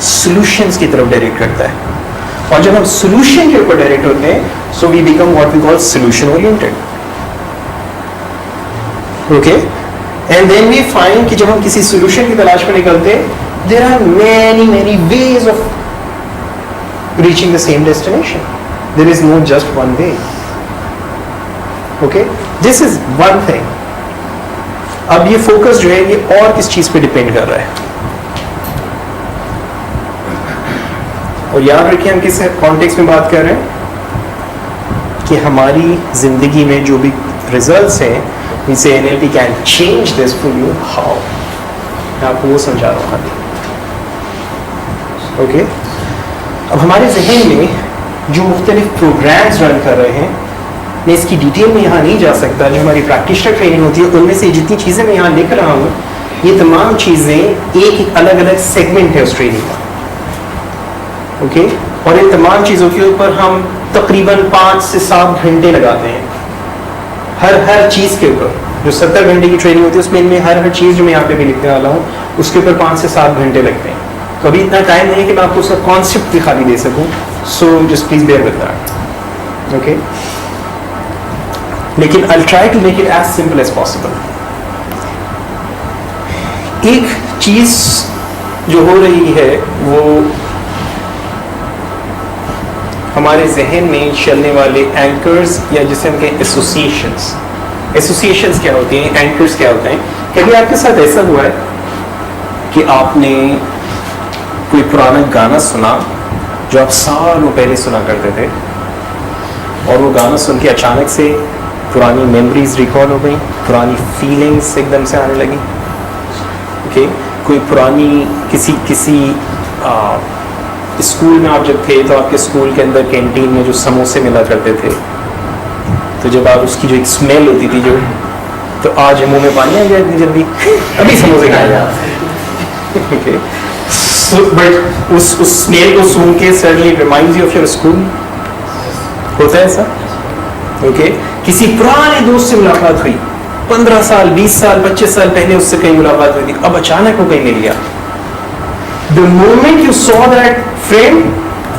Solutions की तरफ direct करता है, और जब हम सॉल्यूशन के ऊपर डायरेक्ट होते हैं, so we become what we call solution oriented. Okay, and then we find कि जब हम किसी सॉल्यूशन की तलाश में निकलते हैं, there are many ways of reaching the same destination. There is no just one way. Okay, this is one thing. अब ये फोकस जो है ये और किस चीज पे डिपेंड कर रहा है, और याद रखिए हम किस कॉन्टेक्स्ट में बात कर रहे हैं कि हमारी जिंदगी में जो भी रिजल्ट्स हैं, इनसे NLP can change this for you. How? मैं आपको वो समझा रहा हूँ अभी. ओके, अब हमारे जहन में जो मुख्तलिफ प्रोग्राम्स रन कर रहे हैं, मैं इसकी डिटेल में यहाँ नहीं जा सकता. जो हमारी प्रैक्टिशनल ट्रेनिंग होती है उनमें से जितनी चीज़ें मैं यहाँ लिख रहा हूँ, ये तमाम चीज़ें एक अलग अलग सेगमेंट है उस ट्रेनिंग का. ओके, और इन तमाम चीज़ों के ऊपर हम तकरीबन 5 से 7 घंटे लगाते हैं. हर चीज़ के ऊपर जो 70 घंटे की ट्रेनिंग होती है उसमें इनमें हर चीज़ जो मैं यहाँ पे भी लिखने वाला हूँ उसके ऊपर 5 से 7 घंटे लगते हैं. तो अभी इतना टाइम नहीं है कि मैं आपको उसका कॉन्सेप्ट भी खाली दे सकूँ. So just please bear with that. Okay, लेकिन I try to make it as simple as possible. एक चीज जो हो रही है वो हमारे जहन में चलने वाले एंकर्स, या जिसे हम कहें एसोसिएशंस. एसोसिएशंस क्या होती हैं, एंकर्स क्या होते हैं? कभी आपके साथ ऐसा हुआ है कि आपने कोई पुराना गाना सुना जो आप सालों पहले सुना करते थे, और वो गाना सुन के अचानक से पुरानी मेमोरीज रिकॉल हो गई, पुरानी फीलिंग्स एकदम से आने लगी. ओके, कोई पुरानी किसी स्कूल में आप जब थे तो आपके स्कूल के अंदर कैंटीन में जो समोसे मिला करते थे, तो जब आप उसकी जो एक स्मेल होती थी जो, तो आज मुंह में पानी आ गया इतनी जल्दी, अभी समोसे खाए जाए. ओके, बट उस स्मेल को सूंघ के suddenly reminds you of your school. होता है ऐसा? ओके, किसी पुराने दोस्त से मुलाकात हुई, 15 साल 20 साल 25 साल पहले उससे कहीं मुलाकात हुई थी, अब अचानक वो कहीं मिल गया. The moment you saw that friend,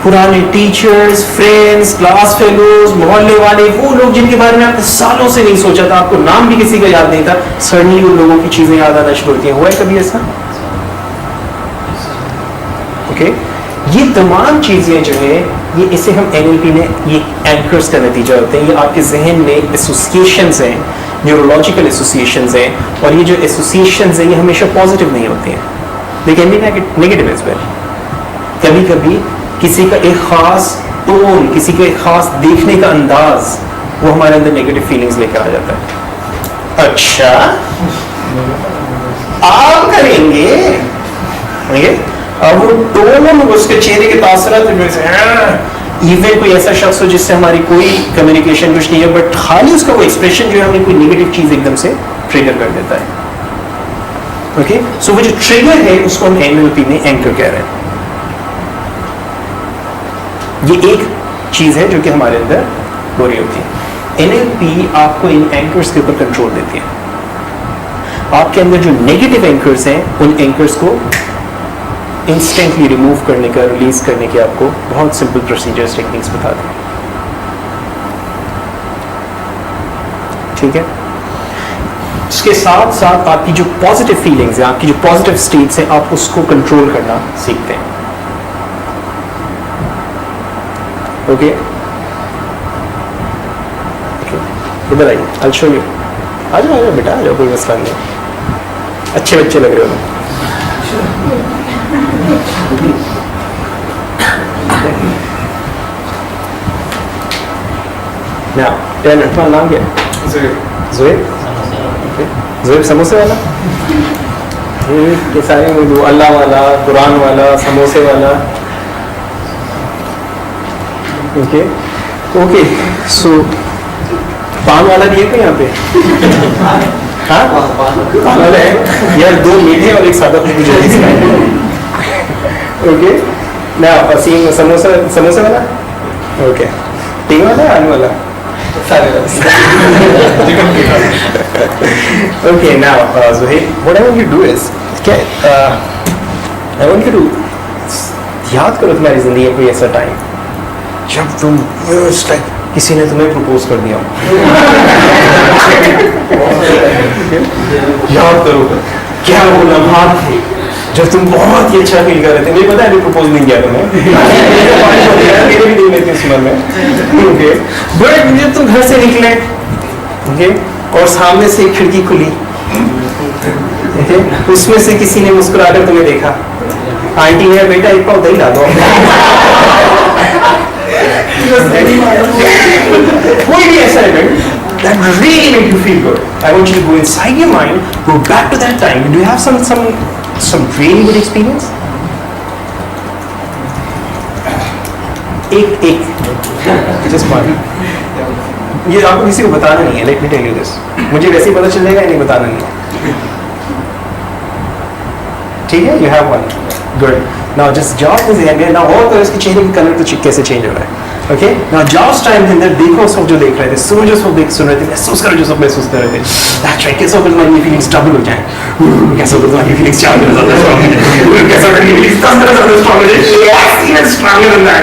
पुराने टीचर्स, फ्रेंड्स, क्लास फेलोज, मोहल्ले वाले, वो लोग जिनके बारे में आपने सालों से नहीं सोचा था, आपको नाम भी किसी का याद नहीं था, सडनली उन लोगों की चीजें याद आना शुरू होती हैं. हुआ है कभी ऐसा? ओके, ये तमाम चीजें जो है ये इसे हम NLP में ये एंकर्स का नतीजा होते हैं. ये आपके जहन में एसोसिएशंस हैं, न्यूरोलॉजिकल एसोसिएशंस हैं, और ये जो एसोसिएशंस हैं ये हमेशा पॉजिटिव नहीं होते हैं, they can be negative as well. कभी कभी किसी का एक खास टोन, किसी का एक खास देखने का अंदाज, वो हमारे अंदर नेगेटिव फीलिंग्स लेकर आ जाता है. अच्छा आप करेंगे, अब वो टोन, उसके चेहरे के तासरात, इवन कोई ऐसा शख्स हो जिससे हमारी कोई कम्युनिकेशन कुछ नहीं है, बट खाली उसका वो एक्सप्रेशन जो है हमें कोई नेगेटिव चीज एकदम से ट्रिगर कर देता है. ओके, सो वो जो ट्रिगर है उसको हम NLP में एंकर कह रहे हैं. ये एक चीज है जो कि हमारे अंदर हो रही होती है. NLP आपको इन एंकर्स के ऊपर कंट्रोल देती है. आपके अंदर जो नेगेटिव एंकर्स हैं उन एंकर्स को इंस्टेंटली रिमूव करने का, रिलीज करने के आपको बहुत सिंपल प्रोसीजर्स, टेक्निक्स बता दें. ठीक है, इसके साथ साथ आपकी जो पॉजिटिव फीलिंग्स हैं, आपकी जो पॉजिटिव स्टेट्स हैं, आप उसको कंट्रोल करना सीखते हैं. ओके, इधर आइए, आई शो यू. आ जाओ बेटा, आ जाओ, कोई मसला नहीं. अच्छे बच्चे लग रहे हो. Now, तुम्हारा नाम क्या है? ज़ुहैब. ज़ुहैब समोसे वाला. ये सारे मुझे अल्लाह वाला, कुरान वाला, समोसे वाला. ओके ओके, सो पान वाला भी है क्या यहाँ पे? हाँ, पान वाला है यार. 2 मीठे और एक सादा कुछ जल्दी. ओके, ना पसीन समोसा वाला. ओके, टीम वाला, आलू वाला, सारे वाला. Okay, now Zuhaib, what I want you to do is, I want you to याद करो तुम्हारी जिंदगी में कोई ऐसा टाइम जब तुम किसी ने तुम्हें प्रपोज कर दिया। याद करो क्या वो लम्हात थे जब तुम बहुत ही अच्छा फील कर रहे थे। मुझे पता है अभी प्रपोज नहीं किया तुम्हें, मेरे भी दिन लेते इस उम्र में, बट जब तुम घर से निकले और सामने से एक खिड़की खुली, उसमें से किसी ने मुस्कुराकर तुम्हें देखा, आंटी है बेटा एक पौधा ही ला दो। कोई भी ऐसा event that really made you feel good. I want you to go inside your mind, go back to that time. Do you have some really good experience? एक just one. ये आपको किसी को बताना नहीं है. Let me tell you this. मुझे वैसे ही पता चल जाएगा, नहीं बताना नहीं है. ठीक है? You have one. Good. Now just jobs is here. Now और तो इसके चेहरे की कलर तो कैसे चेंज हो रहा है? Okay? Now jobs time के अंदर देखो सब जो देख रहे थे, सुनो जो सब सुन रहे थे, महसूस करो जो सब महसूस कर रहे थे. That's right. कैसे होकर तुम्हारी फीलिंग्स डबल हो जाए? कैसे होकर तुम्हारी फीलिंग्स 4 गुना ज़्यादा स्ट्रॉन्ग हो जाए? कैसे होकर तुम्हारी फीलिंग्स 10 गुना ज़्यादा स्ट्रॉन्ग हो जाए? Yes, even stronger than that.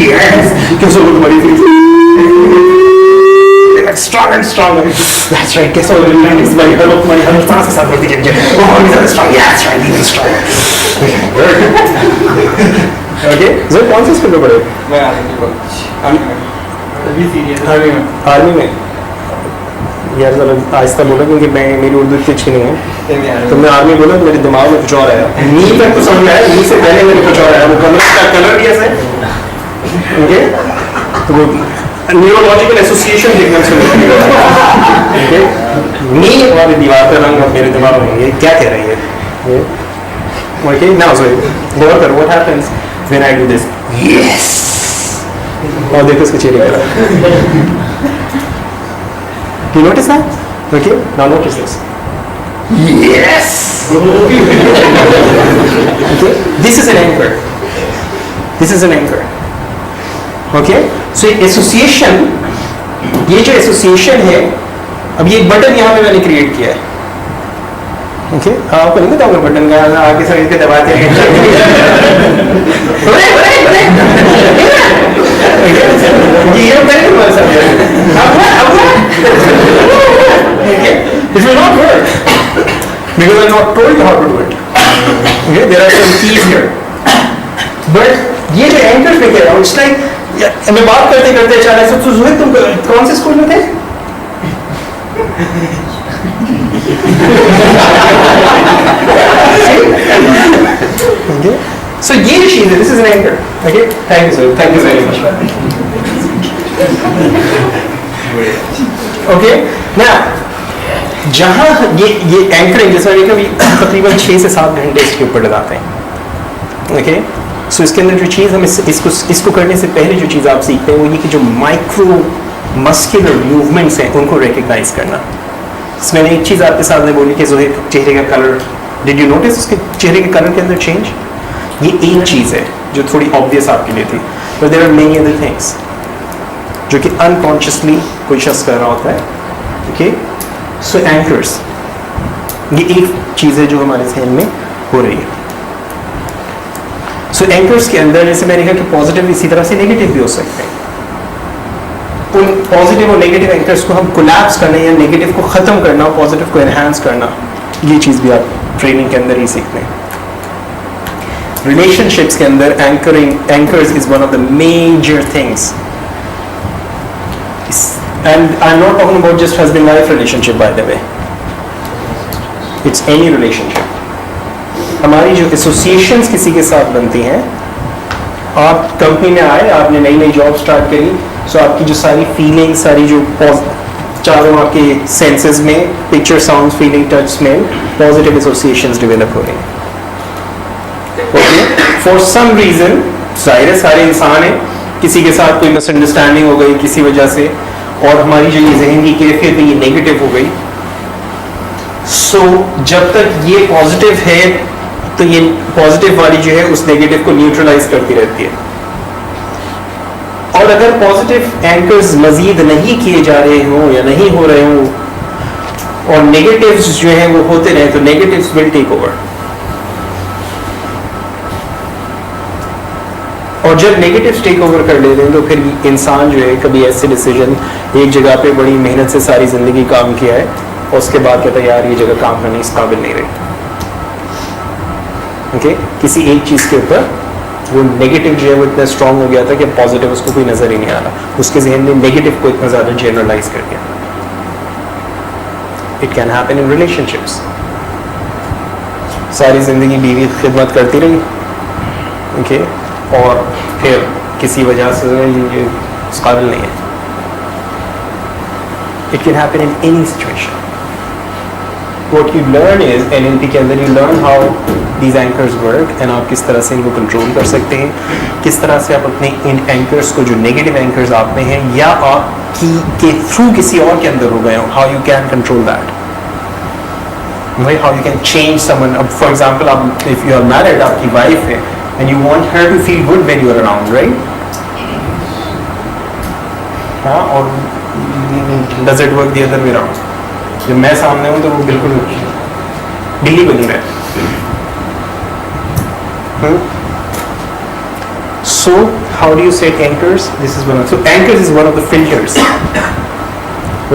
Yes. कैसे होकर तुम्हारी feelings stronger and stronger. That's right. कैसे होकर तुम्हारी हर सांस के साथ बढ़ती जाएगी? बहुत ज़्यादा strong. Yes, right. Even stronger. Okay sir कौन सी स्कूल में पढ़े? मैं आर्मी में। यार जरा आहिस्ता बोला क्योंकि मेरी उर्दू इतनी अच्छी नहीं है। तुमने आर्मी बोला तो मेरे दिमाग में कुछ और आया, नी तक तो समझ आया, नी से पहले मेरे कुछ और आया। वो कमरे का कलर भी ऐसा है, ओके, तो वो न्यूरोलॉजिकल एसोसिएशन देखने से ओके, नी हमारी दीवार का रंग मेरे दिमाग में ये क्या कह रही है? ओके नाउ सो गौर करो what happens when I do this. Yes. और देखो इसके चेहरे का। Do you notice that? Okay. Now notice this. Yes. Okay. This is an anchor. This is an anchor. Okay. So association, ये जो association है, अब ये एक बटन यहाँ पे मैंने क्रिएट किया है। ओके आपको नहीं पता बटन का आगे से इसके दबाते हैं ये मैंने तुम्हारे साथ it will not work because I not told you how to do it. Okay, there are some keys here. But ये जो एंकर पे कह रहा हूँ, it's like मैं बात करते करते अचानक से तो जुहिद तुम कौन से स्कूल में थे? Okay. So ये चीज़ है, this is an anchor. Okay, thank you sir, thank you very much. Okay, now जहाँ ये एंकरिंग जैसा देखा तकरीबन 6 से 7 घंटे इसके ऊपर लगाते हैं. Okay, so इसके अंदर जो चीज़ हम इसको करने से पहले जो चीज़ आप सीखते हैं वो ये कि जो माइक्रो मस्कुलर मूवमेंट्स हैं उनको रिकग्नाइज करना. मैंने एक चीज़ आपके सामने बोली कि जोहेब चेहरे का कलर, डिड यू नोटिस उसके चेहरे के कलर के अंदर चेंज? ये एक चीज़ है जो थोड़ी ऑब्वियस आपके लिए थी, but there are many other things जो कि अनकॉन्शियसली कोई शख्स कर रहा होता है. ओके, सो एंकर्स ये एक चीज़ है जो हमारे जहन में हो रही है. सो एंकर्स के अंदर जैसे मैंने कहा कि पॉजिटिव इसी तरह से नेगेटिव भी हो सकते हैं. उन पॉजिटिव और नेगेटिव एंकर्स को हम कोलैप्स करना या नेगेटिव को ख़त्म करना और पॉजिटिव को एनहांस करना, ये चीज़ भी आप ट्रेनिंग के अंदर ही सीखते हैं. रिलेशनशिप्स के अंदर anchors is one of the major things. And I am not talking about just husband wife relationship by the way, it's any relationship. हमारी जो एसोसिएशंस किसी के साथ बनती हैं, आप कंपनी में आए, आपने नई नई जॉब स्टार्ट करी, सो आपकी जो सारी फीलिंग, सारी जो चारों आपके सेंसेस में picture, sound, feeling, touch, smell, positive associations develop हो रहे हैं. ओके, फॉर सम रीजन जाहिर है सारे इंसान हैं, किसी के साथ कोई मिसअंडरस्टैंडिंग हो गई किसी वजह से और हमारी जो ये जहन की कैफियत है ये नेगेटिव हो गई. सो जब तक ये पॉजिटिव है तो ये पॉजिटिव वाली जो है उस नेगेटिव को न्यूट्रलाइज करती रहती है. और अगर पॉजिटिव एंकर्स मजीद नहीं किए जा रहे हों या नहीं हो रहे हों और नेगेटिव्स जो हैं वो होते रहे तो नेगेटिव्स विल टेक ओवर. और जब नेगेटिव टेक ओवर कर लेते हैं तो फिर इंसान जो है कभी ऐसे डिसीजन, एक जगह पे बड़ी मेहनत से सारी ज़िंदगी काम किया है और उसके बाद कहता है यार ये जगह काम करने इस काबिल नहीं रही। ओके, किसी एक चीज़ के ऊपर वो नेगेटिव जो है वो इतना स्ट्रांग हो गया था कि पॉजिटिव उसको कोई नज़र ही नहीं आ रहा, उसके जहन ने नेगेटिव को इतना ज़्यादा जनरलाइज कर दिया। It can happen in relationships. सारी ज़िंदगी बीवी खिदमत करती रही, ओके, और फिर किसी वजह से ये इस काबिल नहीं है। It can happen in any situation. What you learn is NLP के अंदर you learn how these anchors work and आप किस तरह से इनको कंट्रोल कर सकते हैं, किस तरह से आप अपने इन एंकर्स को, जो नेगेटिव एंकर्स आप में हैं या आपकी के थ्रू किसी और के अंदर हो गए हो, how you can control that, how you can change someone. अब फॉर एग्जाम्पल आप इफ यू आर मैरिड, आपकी वाइफ है and you want her to feel good when you are around, right? हाँ, और does it work the other way around? जब मैं सामने हूँ तो वो बिल्कुल ढीली बनी रहे। So how do you set anchors? This is so anchors is one of the filters.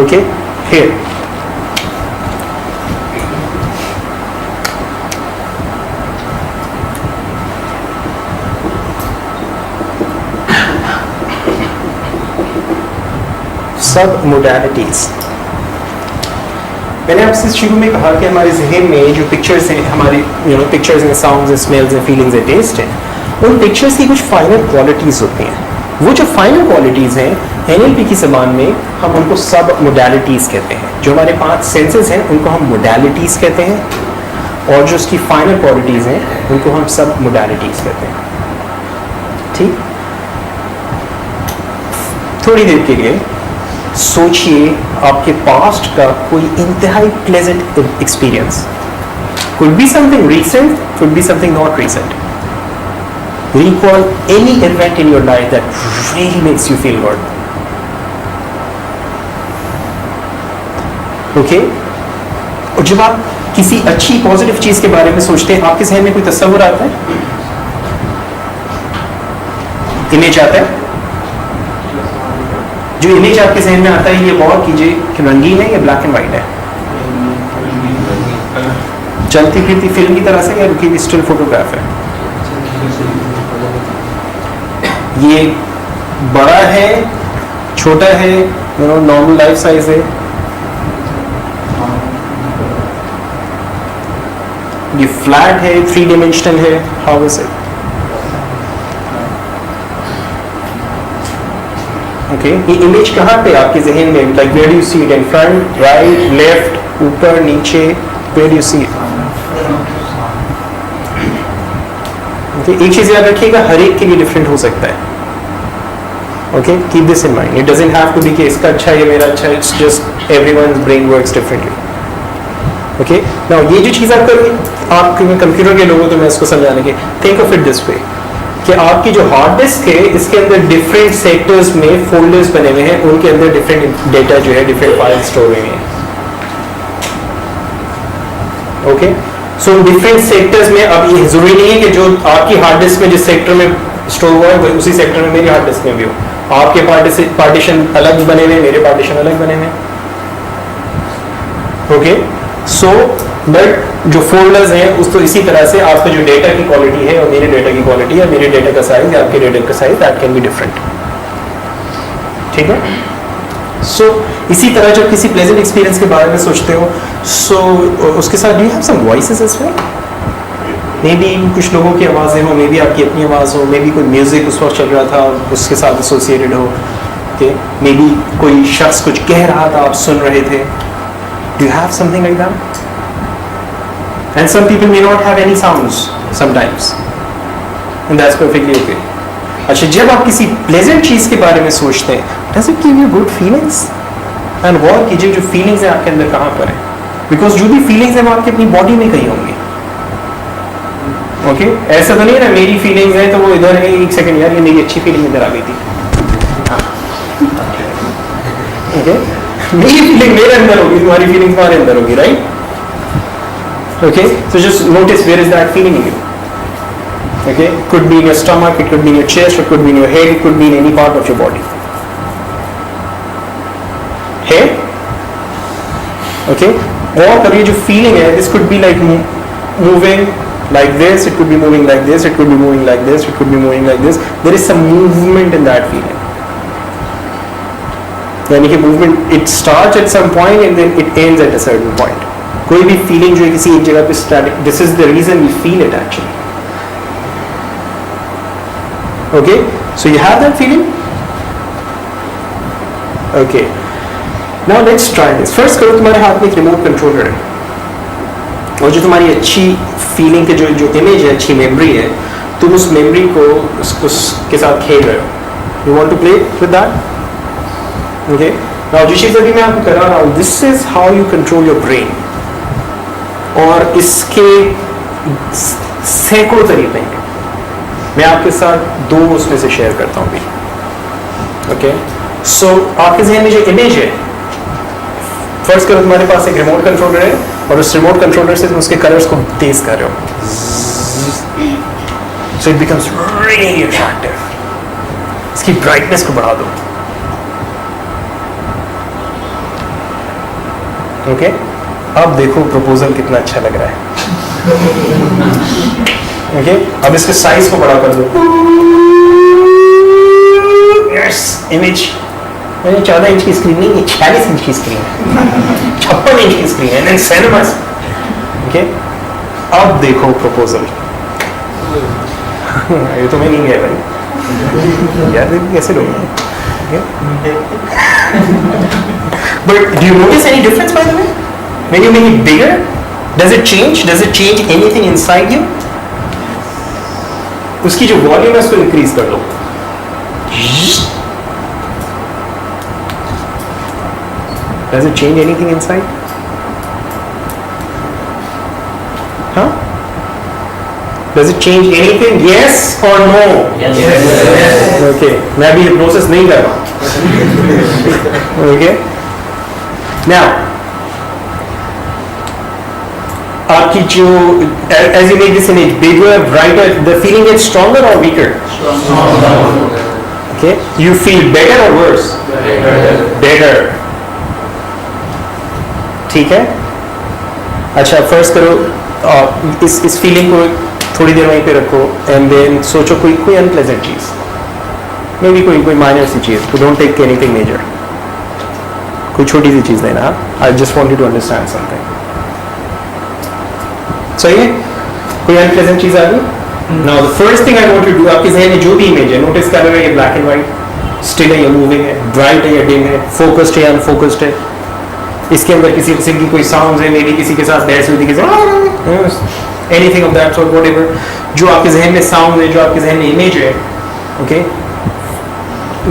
Okay, here. सब मोडालिटीज। मैंने आपसे शुरू में कहा कि हमारे जहन में जो पिक्चर्स हैं, हमारी पिक्चर्स हैं, साउंड्स हैं, स्मेल्स हैं, फीलिंग्स हैं, टेस्ट हैं, उन पिक्चर्स की कुछ फाइनल क्वालिटीज़ होती हैं। वो जो फाइनल क्वालिटीज़ हैं NLP की ज़बान में हम उनको सब मोडालिटीज़ कहते हैं। जो हमारे 5 सेंसेस हैं उनको हम मोडालिटीज़ कहते हैं, और जो उसकी फाइनल क्वालिटीज़ हैं उनको हम सब मोडालिटीज़ कहते हैं। ठीक, थोड़ी देर के लिए सोचिए आपके पास्ट का कोई इंतहाई pleasant experience, could be something recent, could be something not recent. Recall any event in your life that really makes you feel good. Okay? और जब आप किसी अच्छी पॉजिटिव चीज के बारे में सोचते हैं, आपके जहन में कोई तस्वीर आता है, इमेज आता है? जो इमेज आपके जहन में आता है, ये गौर कीजिए कि रंगीन है या ब्लैक एंड वाइट है, चलती फिरती फिल्म की तरह से या रुकी हुई स्टिल फोटोग्राफ है। ये बड़ा है, छोटा है, नॉर्मल लाइफ साइज है, ये फ्लैट है, 3 डायमेंशनल है, हाउ इज इट? ओके, ये इमेज कहाँ पे आपके जहन में, like where do you see it, in front, right, left, ऊपर, नीचे, where do you see it? Okay, एक चीज याद रखिएगा, हर एक के लिए डिफरेंट हो सकता है। Okay, keep this in mind, it doesn't have to be कि इसका अच्छा है, मेरा अच्छा है, it's just everyone's brain works differently. Okay, now ये जो चीज़ आप करोगे, आप कंप्यूटर के लोगों, तो मैं इसको समझाने के, think of it this way कि आपकी जो हार्ड डिस्क है, इसके अंदर डिफरेंट सेक्टर्स में फोल्डर्स बने हुए हैं, उनके अंदर डिफरेंट डेटा जो है, डिफरेंट फाइल स्टोर हुए हैं। ओके, सो डिफरेंट सेक्टर्स में, अब ये जरूरी नहीं है कि जो आपकी हार्ड डिस्क में जिस सेक्टर में स्टोर हुआ है उसी सेक्टर में मेरी हार्ड डिस्क में भी हो। आपके पार्टीशन अलग बने हुए, मेरे पार्टीशन अलग बने हुए। ओके, सो बट जो फोल्डर्स हैं उस तो इसी तरह से आपका जो डेटा की क्वालिटी है और मेरे डेटा की क्वालिटी है, मेरे डेटा का साइज या आपके डेटा का size, that can be different. ठीक है, सो इसी तरह जब किसी प्लेजेंट एक्सपीरियंस के बारे में सोचते हो, सो उसके साथ do you have some voices as well? Maybe कुछ लोगों की आवाज़ें हो, मे बी आपकी अपनी आवाज़ हो, मे बी कोई म्यूजिक उस वक्त चल रहा था उसके साथ एसोसिएटेड हो, मे बी कोई शख्स कुछ कह रहा था, आप सुन रहे थे। Do you have something like that? And some people may not have any sounds sometimes, and that's perfectly okay. अच्छा, जब आप किसी प्लेजेंट चीज़ के बारे में सोचते हैं, does it give you good feelings? And गौर कीजिए जो फीलिंग्स हैं आपके अंदर कहाँ पर है, बिकॉज जो भी फीलिंग्स हैं वो आपकी अपनी बॉडी में कहीं होंगी। ओके, ऐसा तो नहीं है ना मेरी फीलिंग्स हैं तो वो इधर है, एक सेकंड यार ये मेरी अच्छी फीलिंग इधर आ गई थी। ओके, मेरी फीलिंग मेरे अंदर होगी, तुम्हारी फीलिंग तुम्हारे अंदर होगी, right? Okay, so just notice where is that feeling in you. Okay, it could be in your stomach, it could be in your chest, it could be in your head, it could be in any part of your body. Head? Okay, और ये जो feeling है, this could be like moving like this, it could be moving like this, it could be moving like this, it could be moving like this. There is some movement in that feeling. यानी कि movement, it starts at some point and then it ends at a certain point. कोई भी feeling जो है किसी एक जगह पे static, this is the reason we feel it actually. Okay, so you have that feeling? Okay. Now let's try this. First करो तुम्हारे हाथ में एक रिमोट कंट्रोलर है और जो तुम्हारी अच्छी फीलिंग के जो इमेज है, अच्छी मेमोरी है, तुम उस मेमोरी को उसके साथ खेल रहे हो. You want to play with that? Okay. Now जो चीज़ अभी मैं आपको करा रहा हूँ, this is how you control your brain. और इसके सैकड़ों तरीके हैं. मैं आपके साथ 2 उसमें से शेयर करता हूँ अभी. ओके. सो आपके जहन में जो इमेज है, फर्स्ट करो तुम्हारे पास एक रिमोट कंट्रोलर है और उस रिमोट कंट्रोलर से तुम उसके कलर्स को तेज कर रहे हो. So it becomes really attractive. इसकी ब्राइटनेस को बढ़ा दो. ओके. अब देखो प्रपोजल कितना अच्छा लग रहा है. ओके. अब इसके साइज को बड़ा कर दो. यस, इमेज 14 इंच की स्क्रीन नहीं, 46 इंच की स्क्रीन है, 56 इंच की स्क्रीन है. And cinemas. ओके. अब देखो प्रपोजल. ये तो मैं नहीं गया भाई यार, कैसे लोग. But do you notice any difference bye the way when you make it bigger? Does it change anything inside you? उसकी जो वॉल्यूम है उसको इंक्रीज कर दो. Does it change anything inside? Huh? Does it change anything? Yes or no? Yes. Yes. Okay. मैं अभी hypnosis नहीं कर रहा. Okay. Now, आपकी जो as you make this image bigger, brighter, the feeling gets stronger or weaker? Stronger. Okay. You feel better or worse? Better. ठीक है. अच्छा, फर्स्ट करो इस फीलिंग को थोड़ी देर वहीं पे रखो एंड देन सोचो कोई अनप्लेजेंट चीज़, मे बी कोई माइनर सी चीज़. Don't take anything major. कोई छोटी सी चीज़ लेना. I just want you to understand something. सही है. कोई अनप्लेजेंट चीज़ आ गई. Now the first thing I want you do, आपके जहन में जो भी इमेज है नोटिस कर रहे हो, ये ब्लैक एंड व्हाइट, स्टिल है या मूविंग है, ब्राइट है या डिम है, फोकस्ड है या अनफोकस्ड है. इसके अंदर किसी किस्म की कोई साउंड है, मे बी किसी के साथ बहस हुई थी, किसी anything of that sort, whatever. जो आपके जहन में साउंड है, जो आपके जहन में इमेज है, ओके.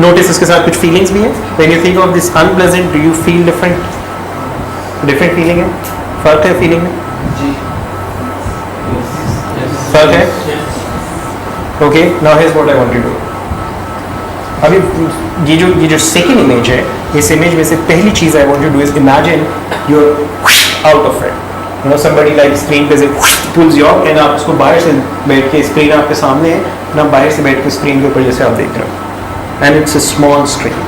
नोटिस इसके साथ कुछ फीलिंग्स भी है. When you think of this unpleasant, do you feel different feeling है? फर्क है फीलिंग में? फर्क है. Okay. Now here's what I want to do. अभी ये जो सेकंड इमेज है, इस इमेज में से पहली चीज़ I want to do is imagine you are out of it. You know somebody like screen पे से पुल्स यू आउट एंड आप उसको बाहर से बैठ के, स्क्रीन आपके सामने है ना, बाहर से बैठ के स्क्रीन के ऊपर जैसे आप देख रहे हो, and it's a small screen.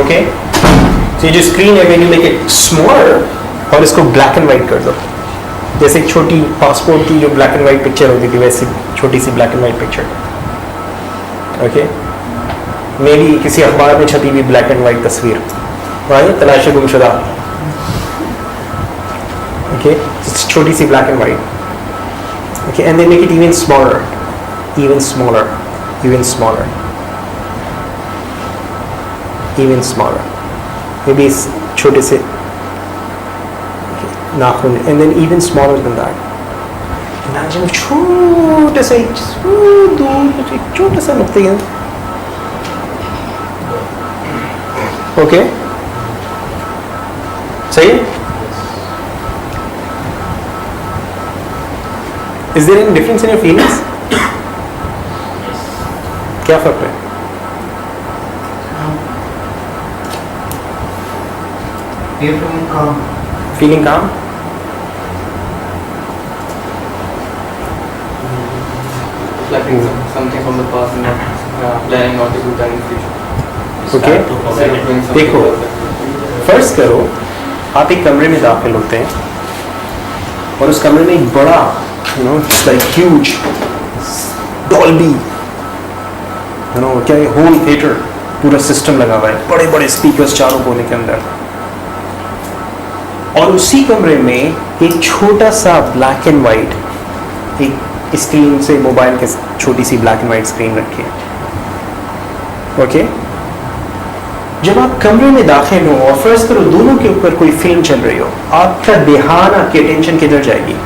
Okay. तो ये जो स्क्रीन है, when you make it smaller और इसको ब्लैक एंड वाइट कर दो, जैसे एक छोटी पासपोर्ट की जो ब्लैक एंड वाइट पिक्चर होती थी, वैसे छोटी सी black and white picture. Okay. Maybe किसी अखबार में छपी हुई ब्लैक एंड वाइट तस्वीर, वहाँ तलाश गुमशुदा. ओके. छोटी सी black and white. Okay. And they make it even smaller, even smaller, even smaller, even smaller. Maybe इस छोटे से नाखून, and then even smaller than that. Imagine छोटे से दूर एक छोटा सा नुक्ते हैं. ओके. सही है. Is there any difference in your feelings? क्या फर्क है? फीलिंग काम, something from the past and not planning not to do that in future. Okay. Instead of doing something देखो, perfect. फर्ज करो आप एक कमरे में दाखिल होते हैं और उस कमरे में एक बड़ा लाइक ह्यूज डॉल्बी क्या होल थिएटर पूरा सिस्टम लगा हुआ है, बड़े बड़े स्पीकर्स चारों कोने के अंदर, और उसी कमरे में एक छोटा सा ब्लैक एंड वाइट एक स्क्रीन से मोबाइल के छोटी सी ब्लैक एंड वाइट स्क्रीन रखी है। ओके, जब आप कमरे में दाखिल हो और फर्ज करो दोनों के ऊपर कोई फिल्म चल रही हो, आपका ध्यान, आपकी अटेंशन किधर जाएगी?